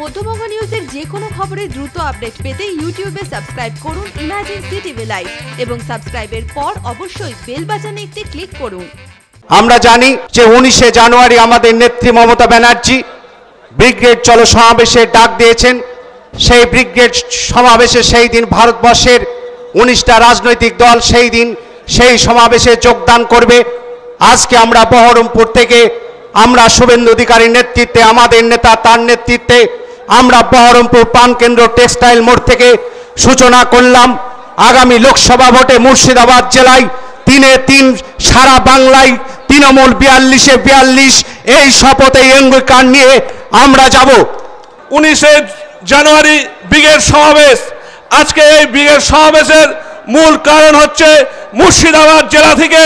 মধ্যবঙ্গ নিউজের যে কোনো খবরের দ্রুত আপডেট পেতে ইউটিউবে সাবস্ক্রাইব করুন ইমার্জেন্সি টিভি লাইভ এবং সাবস্ক্রাইবের পর অবশ্যই বেল বাটনে একটি ক্লিক করুন। আমরা জানি যে 19শে জানুয়ারি আমাদের নেত্রী মমতা ব্যানার্জি ব্রিগেড চলো সমাবেশের ডাক দিয়েছেন। সেই ব্রিগেড সমাবেশে সেই দিন ভারতবর্ষের 19টা রাজনৈতিক দল সেই দিন সেই সমাবেশে যোগদান করবে। আজকে আমরা বহরমপুর থেকে আমরা শুভেন্দু অধিকারীর নেতৃত্বে আমাদের নেতা তার নেতৃত্বে আমরা বহরমপুর প্রাণকেন্দ্র টেক্সটাইল মোড় থেকে সূচনা করলাম। আগামী লোকসভা ভোটে মুর্শিদাবাদ জেলায় 3-3 সারা বাংলায় তৃণমূল 42-এ 42 এই শপথে অঙ্গীকার নিয়ে আমরা যাব। 19শে জানুয়ারি ব্রিগেড সমাবেশ। আজকে এই ব্রিগেড সমাবেশের মূল কারণ হচ্ছে মুর্শিদাবাদ জেলা থেকে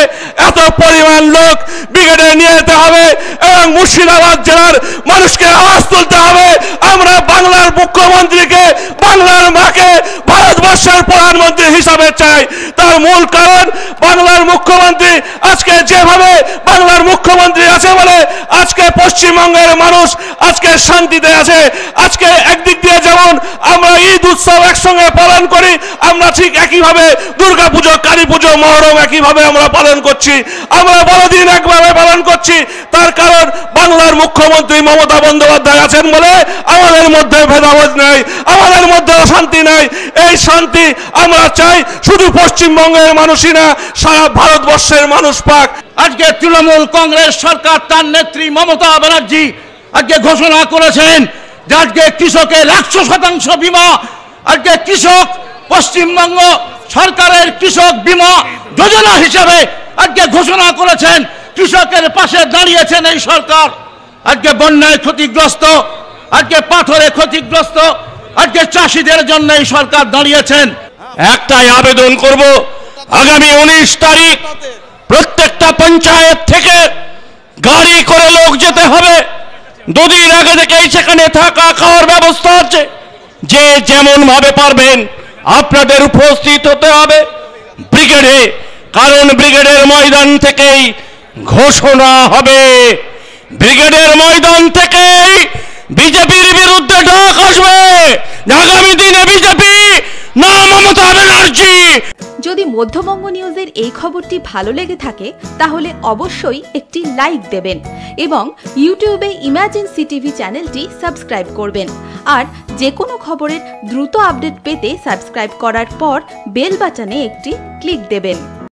এত পরিমাণ লোক ব্রিগেডে নিয়ে যেতে হবে এবং মুর্শিদাবাদ জেলার মানুষকে আওয়াজ তুলতে হবে। আমরা বাংলার মুখ্যমন্ত্রীকে, বাংলার মাকে ভারতবর্ষের প্রধানমন্ত্রী হিসাবে চাই। তার মূল কারণ বাংলার মুখ্যমন্ত্রী আজকে যেভাবে বাংলার মুখ্যমন্ত্রী আছে বলে আজকে পশ্চিমবঙ্গের মানুষ আজকে শান্তিতে আছে। আজকে একদিক দিয়ে যেমন আমরা ঈদ উৎসব একসঙ্গে পালন করি, আমরা ঠিক একইভাবে দুর্গা পুজো, কালী পুজো, মহরম একইভাবে আমরা পালন করছি। আমরা বড়দিন একভাবে পালন করছি। তার কারণ বাংলার মুখ্যমন্ত্রী মমতা বন্দ্যোপাধ্যায় আছেন বলে আমাদের মধ্যে ভেদাভেদ নেই, আমাদের মধ্যে অশান্তি নেই। এই শান্তি আমরা চাই শুধু পশ্চিমবঙ্গের মানুষই না, সারা ভারতবর্ষের মানুষ পাক। আজকে তৃণমূল কংগ্রেস সরকার তার নেত্রী মমতা ব্যানার্জি আজকে ঘোষণা করেছেন যে আজকে কৃষকের 100% বীমা। আজকে কৃষক পশ্চিমবঙ্গ সরকারের কৃষক বীমা যোজনা হিসেবে আজকে ঘোষণা করেছেন। কৃষকের পাশে দাঁড়িয়েছেন এই সরকার। আজকে বন্যায় ক্ষতিগ্রস্ত, আজকে পাথরে ক্ষতিগ্রস্ত, আজকে চাষিদের জন্য এই সরকার দাঁড়িয়েছেন। একটাই আবেদন করব, আগামী 19 তারিখ প্রত্যেকটা পঞ্চায়েত থেকে গাড়ি করে লোক যেতে হবে। দুদিন আগে থেকেই সেখানে থাকা খাওয়ার ব্যবস্থা আছে। যে যেমন ভাবে পারবেন আপনাদের উপস্থিত হতে হবে ব্রিগেডে, কারণ ব্রিগেডের ময়দান থেকেই ঘোষণা হবে। ব্রিগেডের ময়দান থেকেই বিজেপির বিরুদ্ধে ডাক আসবে। আগামী দিনে বিজেপি না মমতা ব্যানার্জি। যদি মধ্যবঙ্গ নিউজের এই খবরটি ভালো লেগে থাকে তাহলে অবশ্যই একটি লাইক দেবেন এবং ইউটিউবে ইমার্জেন্সি টিভি চ্যানেলটি সাবস্ক্রাইব করবেন। আর যে কোনো খবরের দ্রুত আপডেট পেতে সাবস্ক্রাইব করার পর বেল বাটনে একটি ক্লিক দেবেন।